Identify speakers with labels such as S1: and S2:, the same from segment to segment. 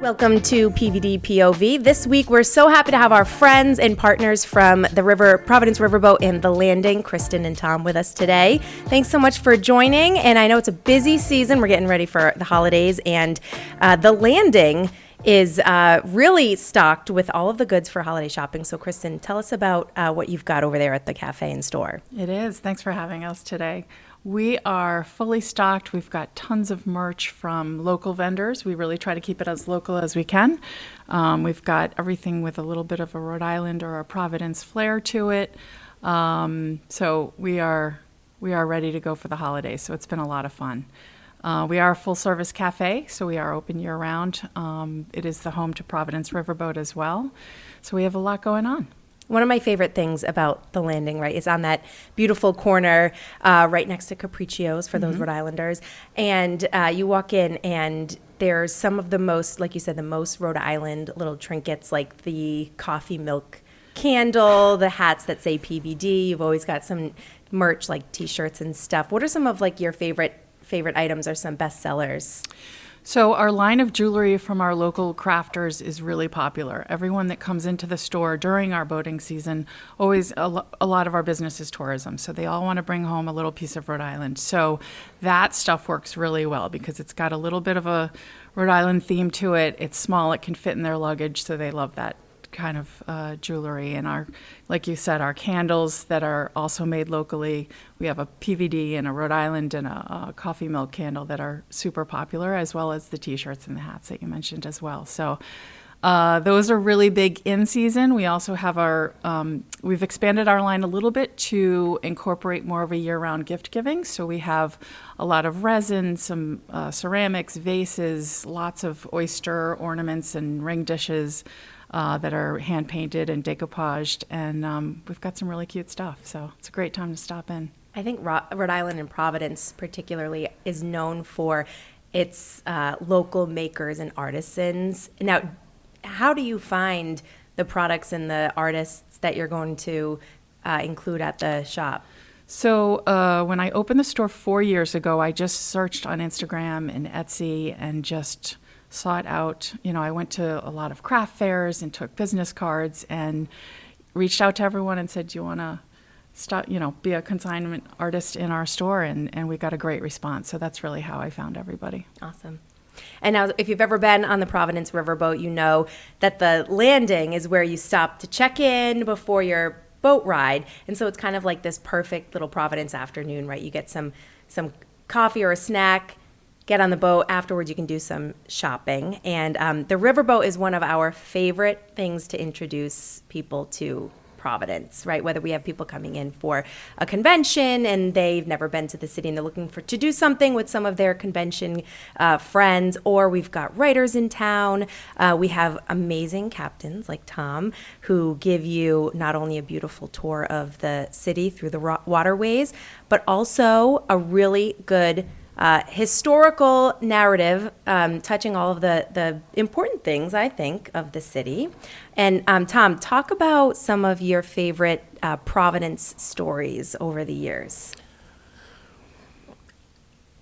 S1: Welcome to PVD POV. This week, we're so happy to have our friends and partners from the Providence Riverboat and The Landing, Kristen and Tom, with us today. Thanks so much for joining. And I know it's a busy season. We're getting ready for the holidays. And The Landing is really stocked with all of the goods for holiday shopping. So, Kristen, tell us about what you've got over there at the cafe and store.
S2: It is. Thanks for having us today. We are fully stocked. We've got tons of merch from local vendors. We really try to keep it as local as we can. We've got everything with a little bit of a Rhode Island or a Providence flair to it. So we are ready to go for the holidays. So it's been a lot of fun. We are a full-service cafe, so we are open year-round. It is the home to Providence Riverboat as well. So we have a lot going on.
S1: One of my favorite things about The Landing, right, is on that beautiful corner right next to Capriccio's for those Rhode Islanders. And you walk in and there's some of the most, like you said, the most Rhode Island little trinkets, like the coffee milk candle, the hats that say PVD. You've always got some merch like T-shirts and stuff. What are some of like your favorite items or some best sellers?
S2: So our line of jewelry from our local crafters is really popular. Everyone that comes into the store during our boating season, always a lot of our business is tourism. So they all want to bring home a little piece of Rhode Island. So that stuff works really well because it's got a little bit of a Rhode Island theme to it. It's small, it can fit in their luggage. So they love that kind of jewelry. And our, like you said, our candles that are also made locally. We have a PVD and a Rhode Island and a coffee milk candle that are super popular, as well as the T-shirts and the hats that you mentioned as well. So those are really big in season. We also have we've expanded our line a little bit to incorporate more of a year-round gift giving. So we have a lot of resin, some ceramics, vases, lots of oyster ornaments and ring dishes that are hand-painted and decoupaged, and we've got some really cute stuff, so it's a great time to stop in.
S1: I think Rhode Island and Providence particularly is known for its local makers and artisans. Now, how do you find the products and the artists that you're going to include at the shop?
S2: So when I opened the store 4 years ago, I just searched on Instagram and Etsy and just sought out, I went to a lot of craft fairs and took business cards and reached out to everyone and said, do you want to be a consignment artist in our store? And we got a great response. So that's really how I found everybody.
S1: Awesome. And now, if you've ever been on the Providence Riverboat, you know that the Landing is where you stop to check in before your boat ride. And so it's kind of like this perfect little Providence afternoon, right? You get some coffee or a snack, get on the boat. Afterwards, you can do some shopping. And the Riverboat is one of our favorite things to introduce people to Providence, right? Whether we have people coming in for a convention and they've never been to the city and they're looking to do something with some of their convention friends, or we've got writers in town. We have amazing captains like Tom who give you not only a beautiful tour of the city through the waterways, but also a really good historical narrative touching all of the important things, I think, of the city. And Tom, talk about some of your favorite Providence stories over the years.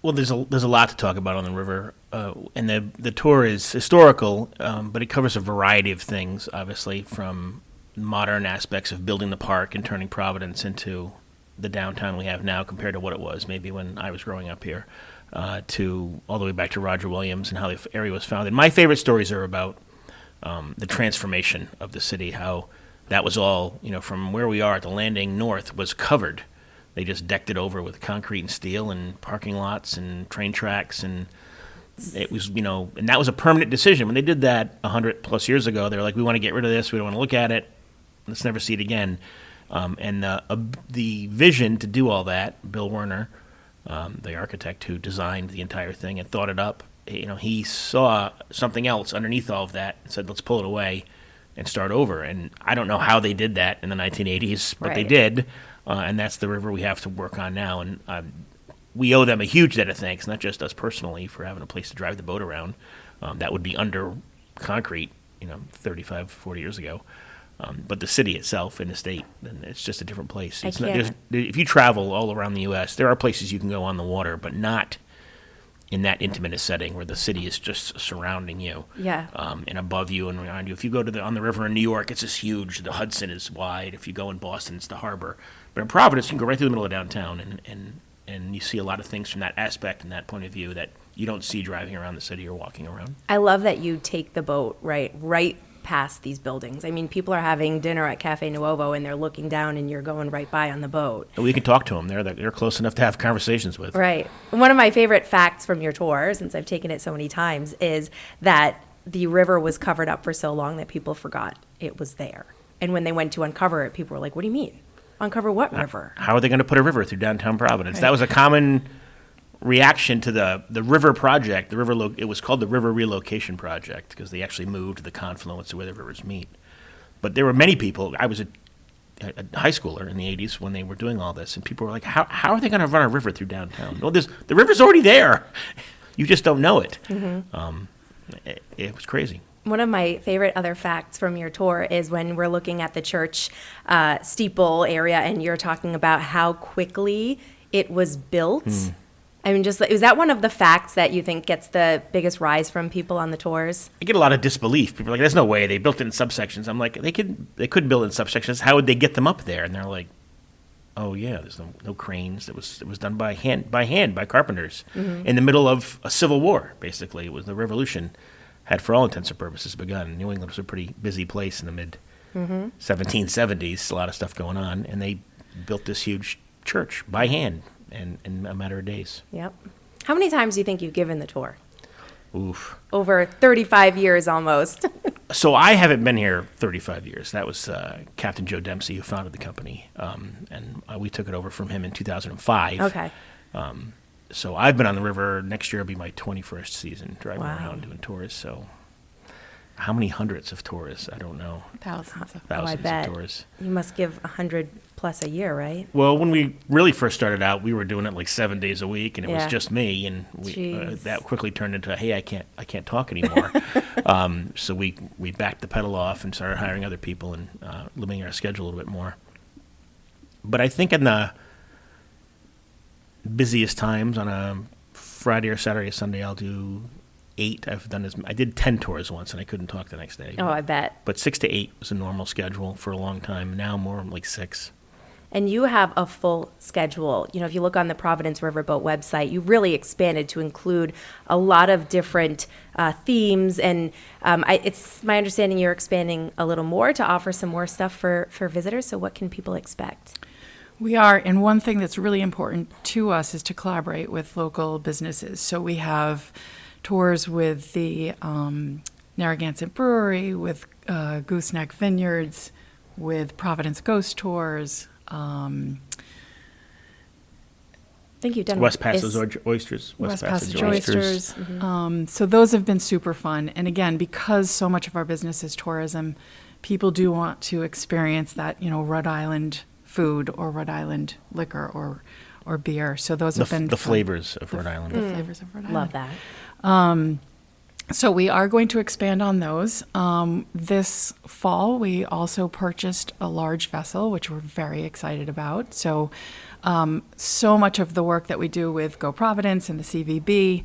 S3: Well, there's a lot to talk about on the river, and the tour is historical, but it covers a variety of things, obviously, from modern aspects of building the park and turning Providence into the downtown we have now compared to what it was maybe when I was growing up here, to all the way back to Roger Williams and how the area was founded. My favorite stories are about the transformation of the city, how that was all, from where we are at the Landing north was covered. They just decked it over with concrete and steel and parking lots and train tracks, and it was, and that was a permanent decision. When they did that 100 plus years ago, they were like, we want to get rid of this, we don't want to look at it, let's never see it again. And the vision to do all that, Bill Werner, the architect who designed the entire thing and thought it up, he saw something else underneath all of that and said, let's pull it away and start over. And I don't know how they did that in the 1980s, but They did. And that's the river we have to work on now. And we owe them a huge debt of thanks, not just us personally for having a place to drive the boat around. That would be under concrete, 35, 40 years ago. But the city itself and the state, and it's just a different place. If you travel all around the U.S., there are places you can go on the water, but not in that intimate a setting where the city is just surrounding you,
S1: Yeah.
S3: and above you and around you. If you go to on the river in New York, it's just huge. The Hudson is wide. If you go in Boston, it's the harbor. But in Providence, you can go right through the middle of downtown, and you see a lot of things from that aspect and that point of view that you don't see driving around the city or walking around.
S1: I love that you take the boat right past these buildings. I mean, people are having dinner at Cafe Nuovo and they're looking down and you're going right by on the boat.
S3: And we can talk to them. They're close enough to have conversations with.
S1: Right. One of my favorite facts from your tour, since I've taken it so many times, is that the river was covered up for so long that people forgot it was there. And when they went to uncover it, people were like, what do you mean? Uncover what river?
S3: How are they going to put a river through downtown Providence? Right. That was a common reaction to the river project. It was called the River Relocation Project because they actually moved to the confluence where the rivers meet. But there were many people. I was a high schooler in the 80s when they were doing all this, and people were like, how are they going to run a river through downtown? Well, the river's already there. You just don't know it. Mm-hmm. It was crazy.
S1: One of my favorite other facts from your tour is when we're looking at the church steeple area and you're talking about how quickly it was built. I mean, is that one of the facts that you think gets the biggest rise from people on the tours?
S3: I get a lot of disbelief. People are like, there's no way. They built it in subsections. I'm like, they couldn't build it in subsections. How would they get them up there? And they're like, oh, yeah, there's no cranes. It was done by hand by carpenters in the middle of a civil war, basically. It was the revolution had, for all intents and purposes, begun. New England was a pretty busy place in the mid-1770s, a lot of stuff going on. And they built this huge church by hand. And in a matter of days.
S1: Yep. How many times do you think you've given the tour?
S3: Oof.
S1: Over 35 years almost.
S3: So I haven't been here 35 years. That was Captain Joe Dempsey who founded the company, and we took it over from him in 2005.
S1: Okay.
S3: So I've been on the river. Next year will be my 21st season driving around doing tours. So how many hundreds of tours? I don't know.
S2: Thousands
S1: I bet.
S3: Of tours.
S1: You must give 100 plus a year, right?
S3: Well, when we really first started out, we were doing it like 7 days a week, and it was just me, and that quickly turned into, hey, I can't talk anymore. So we backed the pedal off and started hiring other people and limiting our schedule a little bit more. But I think in the busiest times on a Friday or Saturday or Sunday, I'll do 8. I did 10 tours once, and I couldn't talk the next day.
S1: Oh, I bet.
S3: But 6 to 8 was a normal schedule for a long time. Now more like 6.
S1: And you have a full schedule. You know, if you look on the Providence Riverboat website, you really expanded to include a lot of different themes. And it's my understanding you're expanding a little more to offer some more stuff for visitors. So what can people expect?
S2: We are, and one thing that's really important to us is to collaborate with local businesses. So we have tours with the Narragansett Brewery, with Gooseneck Vineyards, with Providence Ghost Tours.
S1: I think you've done
S3: West Passage Oysters.
S2: West Passage Oysters. Mm-hmm. So those have been super fun. And again, because so much of our business is tourism, people do want to experience that, Rhode Island food or Rhode Island liquor or beer. So those have been
S3: the flavors of Rhode Island.
S2: The flavors of Rhode Island.
S1: Love that.
S2: So we are going to expand on those. This fall, we also purchased a large vessel, which we're very excited about. So much of the work that we do with GoProvidence and the CVB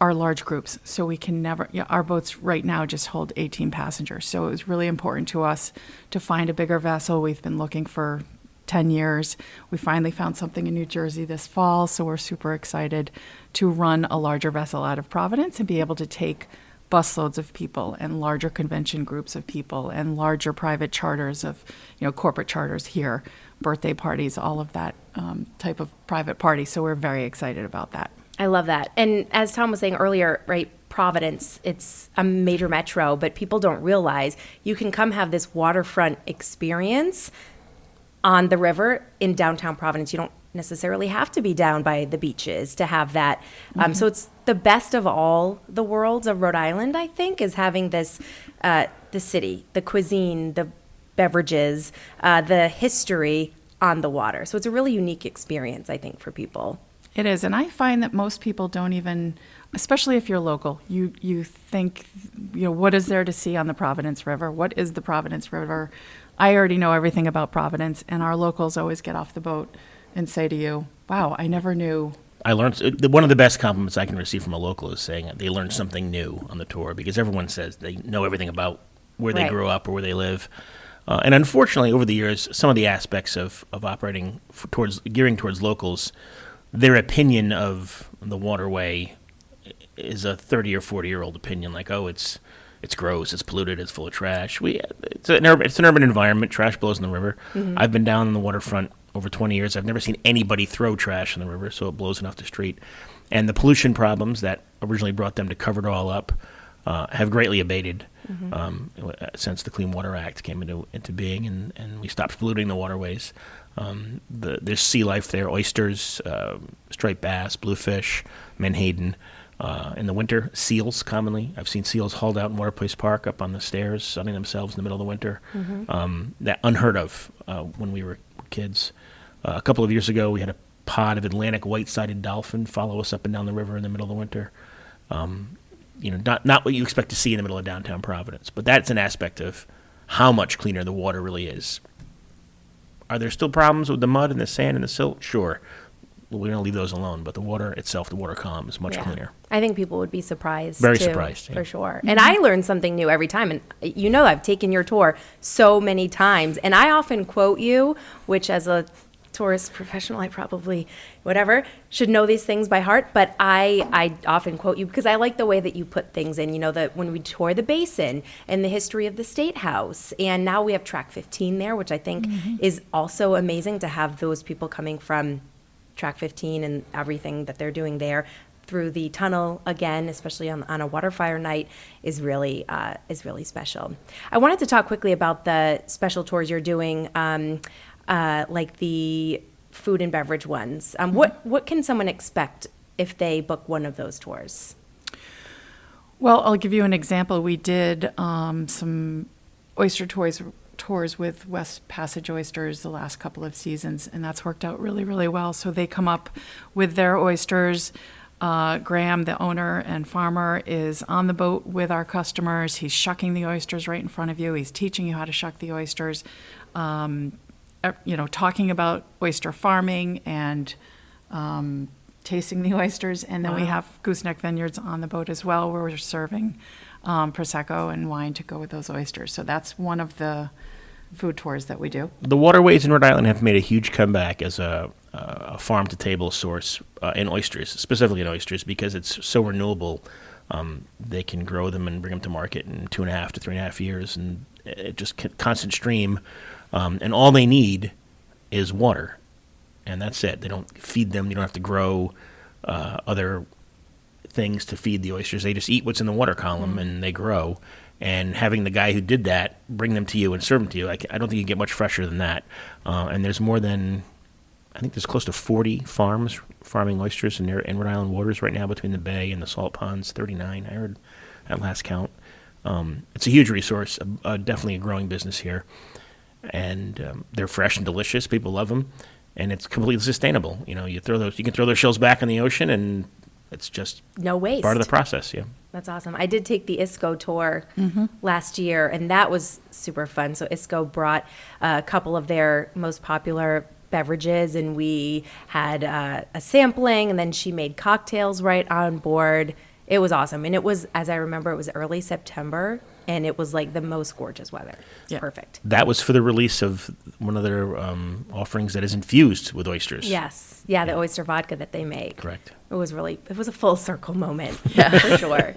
S2: are large groups. So we can never, our boats right now just hold 18 passengers. So it was really important to us to find a bigger vessel. We've been looking for 10 years. We finally found something in New Jersey this fall, so we're super excited to run a larger vessel out of Providence and be able to take busloads of people and larger convention groups of people and larger private charters of, corporate charters here, birthday parties, all of that type of private party. So we're very excited about that.
S1: I love that. And as Tom was saying earlier, right, Providence, it's a major metro, but people don't realize you can come have this waterfront experience on the river in downtown Providence. You don't necessarily have to be down by the beaches to have that. So it's the best of all the worlds of Rhode Island, I think, is having this, the city, the cuisine, the beverages, the history on the water. So it's a really unique experience, I think, for people.
S2: It is. And I find that most people don't even, especially if you're local, you think, what is there to see on the Providence River? What is the Providence River? I already know everything about Providence, and our locals always get off the boat and say to you, wow, I never knew
S3: I learned one of the best compliments I can receive from a local is saying that they learned something new on the tour, because everyone says they know everything about where they
S1: Right.
S3: grew up or where they live. And unfortunately, over the years, some of the aspects of operating gearing towards locals, their opinion of the waterway is a 30 or 40-year-old opinion, like, oh, it's gross, it's polluted, it's full of trash. It's an urban environment. Trash blows in the river. I've been down on the waterfront over 20 years. I've never seen anybody throw trash in the river, so it blows enough the street. And the pollution problems that originally brought them to cover it all up have greatly abated since the Clean Water Act came into being, and we stopped polluting the waterways. There's sea life there: oysters, striped bass, bluefish, menhaden. In the winter, seals commonly. I've seen seals hauled out in Water Place Park up on the stairs, sunning themselves in the middle of the winter. That unheard of when we were kids. A couple of years ago, we had a pod of Atlantic white-sided dolphin follow us up and down the river in the middle of the winter. Not what you expect to see in the middle of downtown Providence, but that's an aspect of how much cleaner the water really is. Are there still problems with the mud and the sand and the silt? Sure. We're going to leave those alone, but the water itself, the water column, is much cleaner.
S1: I think people would be surprised.
S3: Very
S1: too,
S3: surprised, yeah.
S1: for sure. And I learn something new every time. And I've taken your tour so many times, and I often quote you, which as a tourist professional, I probably, should know these things by heart. But I often quote you because I like the way that you put things in. That when we tour the basin and the history of the State House, and now we have Track 15 there, which I think is also amazing to have those people coming from Track 15 and everything that they're doing there through the tunnel again, especially on a waterfire night, is really special. I wanted to talk quickly about the special tours you're doing, like the food and beverage ones. What can someone expect if they book one of those tours?
S2: Well, I'll give you an example. We did some oyster tours with West Passage oysters the last couple of seasons, and that's worked out really, really well. So they come up with their oysters. Graham, the owner and farmer, is on the boat with our customers. He's shucking the oysters right in front of you. He's teaching you how to shuck the oysters, talking about oyster farming and tasting the oysters. And then we have Gooseneck Vineyards on the boat as well, where we're serving Prosecco and wine to go with those oysters. So that's one of the food tours that we do. The
S3: waterways in Rhode Island have made a huge comeback as a farm-to-table source in oysters, specifically in oysters, because it's so renewable. They can grow them and bring them to market in 2.5 to 3.5 years, and it just constant stream. And all they need is water, and that's it. They don't feed them. You don't have to grow other things to feed the oysters. They just eat what's in the water column, and they grow. And having the guy who did that bring them to you and serve them to you, I don't think you get much fresher than that. And there's more than, I think there's close to 40 farms farming oysters in Rhode Island waters right now between the bay and the salt ponds, 39, I heard at last count. It's a huge resource, definitely a growing business here. And they're fresh and delicious. People love them. And it's completely sustainable. You can throw those shells back in the ocean, and it's just
S1: no waste.
S3: Part of the process, yeah.
S1: That's awesome. I did take the ISCO tour last year, and that was super fun. So ISCO brought a couple of their most popular beverages, and we had a sampling, and then she made cocktails right on board. It was awesome. And it was, as I remember, it was early September, and it was like the most gorgeous weather. It's perfect.
S3: That was for the release of one of their offerings that is infused with oysters.
S1: Yes. Yeah, the oyster vodka that they make.
S3: Correct.
S1: It was a full circle moment, for sure.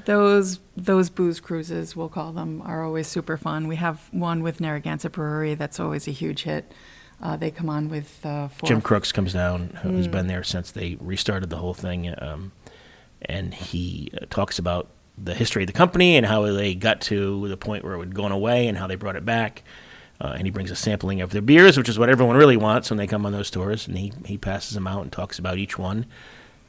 S2: Those booze cruises, we'll call them, are always super fun. We have one with Narragansett Brewery that's always a huge hit. They come on with 4.
S3: Jim Crooks comes down, who's been there since they restarted the whole thing, and he talks about the history of the company and how they got to the point where it had gone away and how they brought it back. And he brings a sampling of their beers, which is what everyone really wants when they come on those tours. And he passes them out and talks about each one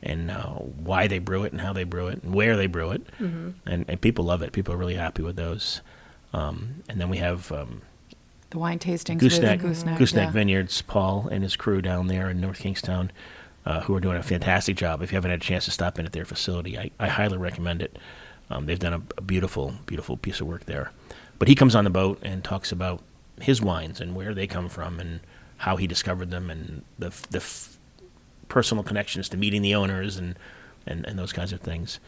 S3: and why they brew it and how they brew it and where they brew it. And people love it. People are really happy with those. And then we have
S2: the wine tastings
S3: Gooseneck Vineyards, Paul and his crew down there in North Kingstown, who are doing a fantastic job. If you haven't had a chance to stop in at their facility, I highly recommend it. They've done a beautiful, beautiful piece of work there. But he comes on the boat and talks about his wines and where they come from and how he discovered them and the personal connections to meeting the owners and those kinds of things.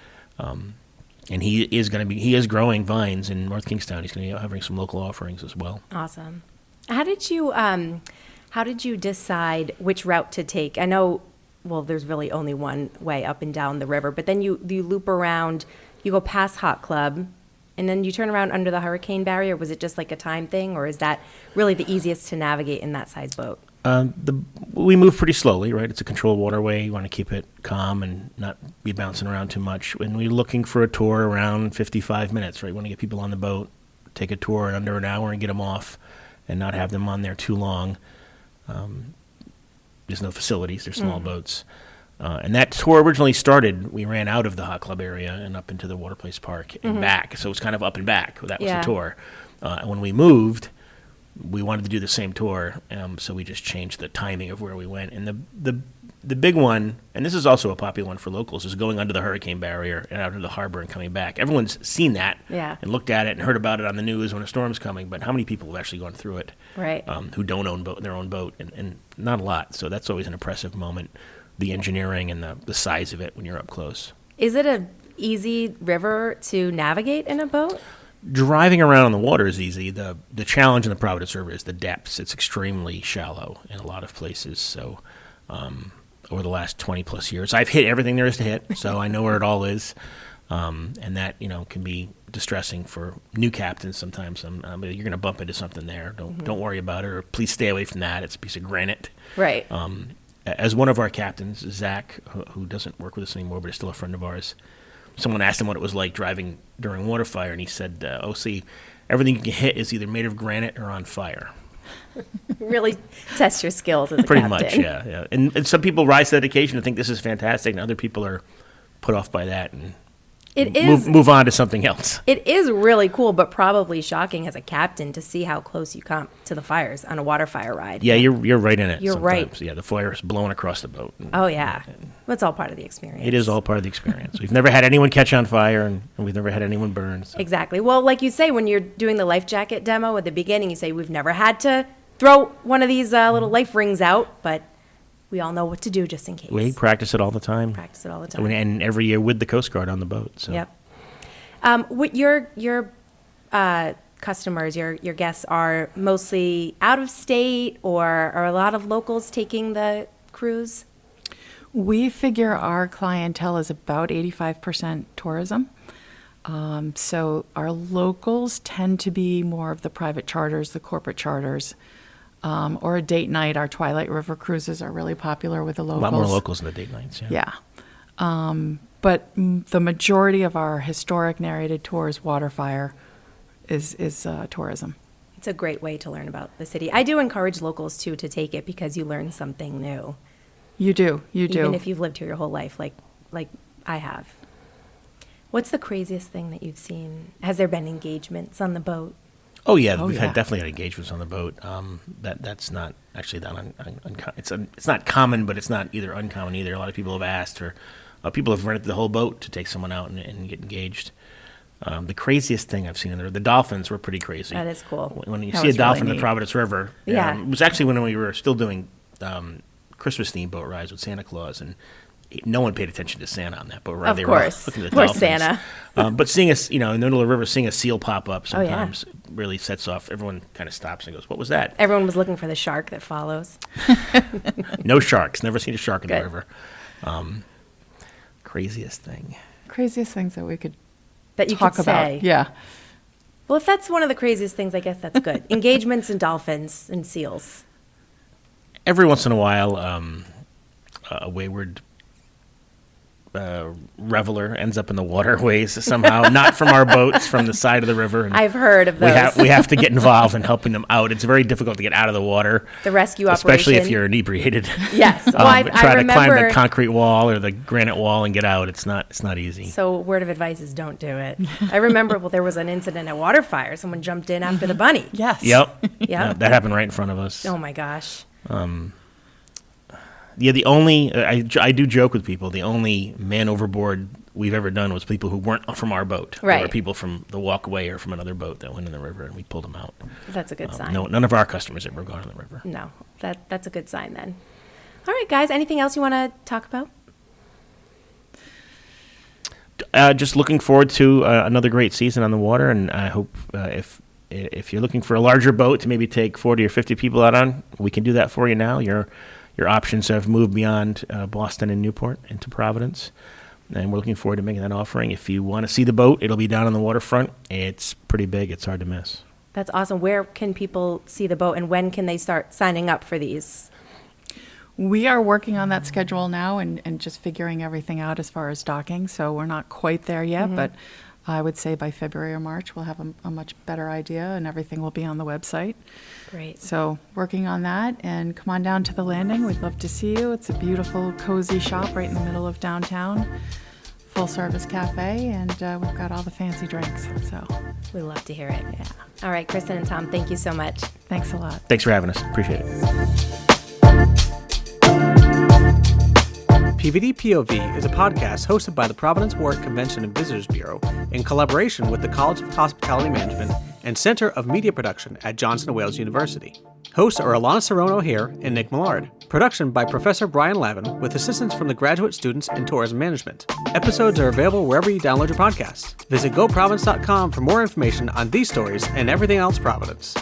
S3: And he is growing vines in North Kingstown. He's going to be having some local offerings as well.
S1: Awesome. How did you decide which route to take? I know, well, there's really only one way up and down the river, but then you loop around, you go past Hot Club, and then you turn around under the hurricane barrier. Was it just like a time thing, or is that really the easiest to navigate in that size boat?
S3: We move pretty slowly, right? It's a controlled waterway. You want to keep it calm and not be bouncing around too much. When we're looking for a tour around 55 minutes, right? We want to get people on the boat, take a tour in under an hour and get them off and not have them on there too long. There's no facilities. They're small boats. And that tour originally started, we ran out of the Hot Club area and up into the Water Place Park and back. So it was kind of up and back. That was the tour. And when we moved, we wanted to do the same tour, so we just changed the timing of where we went. And the big one, and this is also a popular one for locals, is going under the hurricane barrier and out to the harbor and coming back. Everyone's seen that and looked at it and heard about it on the news when a storm's coming, but how many people have actually gone through it who don't own their own boat? And not a lot, so that's always an impressive moment, the engineering and the size of it when you're up close.
S1: Is it an easy river to navigate in a boat?
S3: Driving around on the water is easy. The challenge in the Providence River is the depths. It's extremely shallow in a lot of places. So over the last 20 plus years, I've hit everything there is to hit, so I know where it all is. And that, can be distressing for new captains sometimes. You're going to bump into something there. Don't worry about it, or please stay away from that. It's a piece of granite.
S1: Right.
S3: As one of our captains, Zach, who doesn't work with us anymore but is still a friend of ours, someone asked him what it was like driving during water fire, and he said, everything you can hit is either made of granite or on fire.
S1: Really test your skills as a
S3: Pretty
S1: captain.
S3: much, yeah. And some people rise to that occasion and think this is fantastic, and other people are put off by that and move on to something else.
S1: It is really cool, but probably shocking as a captain to see how close you come to the fires on a water fire ride.
S3: Yeah, you're right in it.
S1: You're
S3: sometimes.
S1: right.
S3: Yeah, the fire is blowing across the boat.
S1: Oh, yeah. It's all part of the experience.
S3: It is all part of the experience. We've never had anyone catch on fire, and we've never had anyone burn. So.
S1: Exactly. Well, like you say, when you're doing the life jacket demo at the beginning, you say, we've never had to throw one of these little life rings out, but we all know what to do just in case.
S3: We practice it all the time. And every year with the Coast Guard on the boat. So.
S1: Yep. What your customers, your guests are mostly out of state, or are a lot of locals taking the cruise?
S2: We figure our clientele is about 85% tourism. So our locals tend to be more of the private charters, the corporate charters, or a date night. Our Twilight River cruises are really popular with the locals.
S3: A lot more locals in the date nights, yeah.
S2: Yeah. But the majority of our historic narrated tours, waterfire, is tourism.
S1: It's a great way to learn about the city. I do encourage locals, too, to take it because you learn something new.
S2: You do.
S1: Even if you've lived here your whole life, like I have. What's the craziest thing that you've seen? Has there been engagements on the boat?
S3: Oh, yeah. We've definitely had engagements on the boat. That's not actually that it's not common, but it's not either uncommon either. A lot of people have asked, or people have rented the whole boat to take someone out and get engaged. The craziest thing I've seen in there, the dolphins were pretty crazy.
S1: That is cool.
S3: When you see a dolphin in the Providence River,
S1: yeah.
S3: It was actually when we were still doing Christmas themed boat rides with Santa Claus, and no one paid attention to Santa on that boat ride.
S1: Of course.
S3: Looking at the
S1: Poor
S3: dolphins.
S1: Santa.
S3: But seeing us, in the middle of the river, seeing a seal pop up sometimes really sets off. Everyone kind of stops and goes, "What was that?"
S1: Everyone was looking for the shark that follows.
S3: No sharks. Never seen a shark in
S1: Good.
S3: the river. Craziest thing.
S2: Craziest things that we could
S1: that you
S2: talk
S1: could
S2: about.
S1: say.
S2: Yeah.
S1: Well, if that's one of the craziest things, I guess that's good. Engagements and dolphins and seals.
S3: Every once in a while, a wayward reveler ends up in the waterways somehow, not from our boats, from the side of the river. And
S1: I've heard of those.
S3: We have to get involved in helping them out. It's very difficult to get out of the water.
S1: The rescue operation.
S3: Especially if you're inebriated.
S1: Yes. Well, I
S3: try
S1: remember,
S3: to climb the concrete wall or the granite wall and get out. It's not easy.
S1: So word of advice is don't do it. I remember there was an incident at Waterfire. Someone jumped in after the bunny.
S2: Yes.
S3: Yep.
S1: Yeah.
S3: That happened right in front of us.
S1: Oh, my gosh.
S3: Yeah, the only, I do joke with people, the only man overboard we've ever done was people who weren't from our boat.
S1: Right.
S3: Or people from the walkway or from another boat that went in the river, and we pulled them out.
S1: That's a good sign.
S3: No, none of our customers ever gone in the river.
S1: No, that's a good sign then. All right, guys, anything else you want to talk about?
S3: Just looking forward to another great season on the water, and I hope if you're looking for a larger boat to maybe take 40 or 50 people out on, we can do that for you now. Your options have moved beyond Boston and Newport into Providence, and we're looking forward to making that offering. If you want to see the boat, it'll be down on the waterfront. It's pretty big. It's hard to miss.
S1: That's awesome. Where can people see the boat, and when can they start signing up for these?
S2: We are working on that schedule now and just figuring everything out as far as docking. So we're not quite there yet, but I would say by February or March, we'll have a much better idea and everything will be on the website.
S1: Great.
S2: So working on that, and come on down to the landing. We'd love to see you. It's a beautiful, cozy shop right in the middle of downtown. Full service cafe, and we've got all the fancy drinks. So
S1: We love to hear it. Yeah. All right, Kristen and Tom, thank you so much.
S2: thanks a lot.
S3: Thanks for having us. Appreciate it.
S4: PVD POV is a podcast hosted by the Providence Ward Convention and Visitors Bureau in collaboration with the College of Hospitality Management and Center of Media Production at Johnson & Wales University. Hosts are Alana Cerrone-O'Hare and Nick Millard. Production by Professor Brian Lavin with assistance from the graduate students in tourism management. Episodes are available wherever you download your podcasts. Visit GoProvidence.com for more information on these stories and everything else Providence.